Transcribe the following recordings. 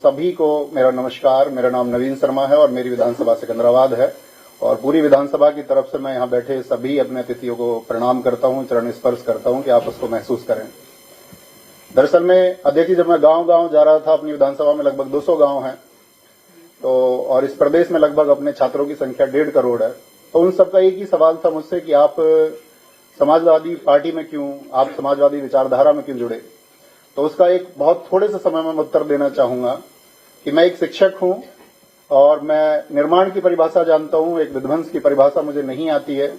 सभी को मेरा नमस्कार। मेरा नाम नवीन शर्मा है और मेरी विधानसभा सिकंदराबाद है और पूरी विधानसभा की तरफ से मैं यहाँ बैठे सभी अपने अतिथियों को प्रणाम करता हूँ, चरण स्पर्श करता हूँ कि आप उसको महसूस करें। दरअसल में अध्यक्ष जी, जब मैं गांव-गांव जा रहा था, अपनी विधानसभा में लगभग 200 गांव हैं, तो और इस प्रदेश में लगभग अपने छात्रों की संख्या 1.5 करोड़ है, तो उन सबका एक ही सवाल था मुझसे कि आप समाजवादी पार्टी में क्यों, आप समाजवादी विचारधारा में क्यों जुड़े। तो उसका एक बहुत थोड़े से समय में उत्तर देना चाहूंगा कि मैं एक शिक्षक हूं और मैं निर्माण की परिभाषा जानता हूं, एक विध्वंस की परिभाषा मुझे नहीं आती है।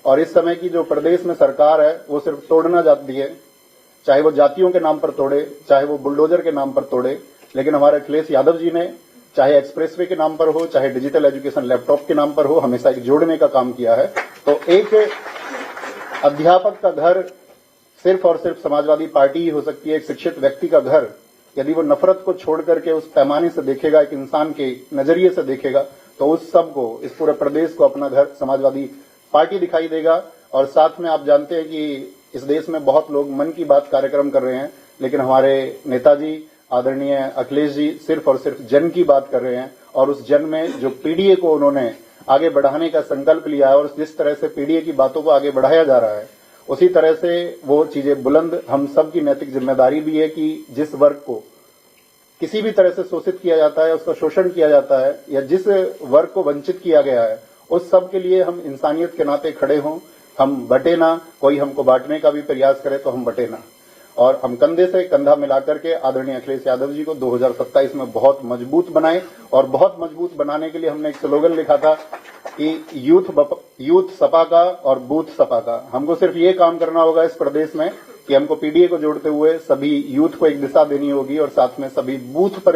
और इस समय की जो प्रदेश में सरकार है वो सिर्फ तोड़ना चाहती है, चाहे वो जातियों के नाम पर तोड़े, चाहे वो बुलडोजर के नाम पर तोड़े। लेकिन हमारे अखिलेश यादव जी ने चाहे एक्सप्रेसवे के नाम पर हो, चाहे डिजिटल एजुकेशन लैपटॉप के नाम पर हो, हमेशा एक जोड़ने का काम किया है। तो एक अध्यापक का घर सिर्फ और सिर्फ समाजवादी पार्टी ही हो सकती है। एक शिक्षित व्यक्ति का घर यदि वो नफरत को छोड़ करके उस पैमाने से देखेगा, एक इंसान के नजरिए से देखेगा, तो उस सबको, इस पूरे प्रदेश को अपना घर समाजवादी पार्टी दिखाई देगा। और साथ में आप जानते हैं कि इस देश में बहुत लोग मन की बात कार्यक्रम कर रहे हैं, लेकिन हमारे नेताजी आदरणीय अखिलेश जी सिर्फ और सिर्फ जन की बात कर रहे हैं। और उस जन में जो पीडीए को उन्होंने आगे बढ़ाने का संकल्प लिया है और जिस तरह से पीडीए की बातों को आगे बढ़ाया जा रहा है, उसी तरह से वो चीजें बुलंद हम सब की नैतिक जिम्मेदारी भी है कि जिस वर्ग को किसी भी तरह से शोषित किया जाता है, उसका शोषण किया जाता है, या जिस वर्ग को वंचित किया गया है, उस सब के लिए हम इंसानियत के नाते खड़े हों। हम बटे ना, कोई हमको बांटने का भी प्रयास करे तो हम बटे ना, और हम कंधे से कंधा मिलाकर के आदरणीय अखिलेश यादव जी को 2027 में बहुत मजबूत बनाए। और बहुत मजबूत बनाने के लिए हमने एक स्लोगन लिखा था कि यूथ सपा का और बूथ सपा का। हमको सिर्फ ये काम करना होगा इस प्रदेश में कि हमको पीडीए को जोड़ते हुए सभी यूथ को एक दिशा देनी होगी और साथ में सभी बूथ पर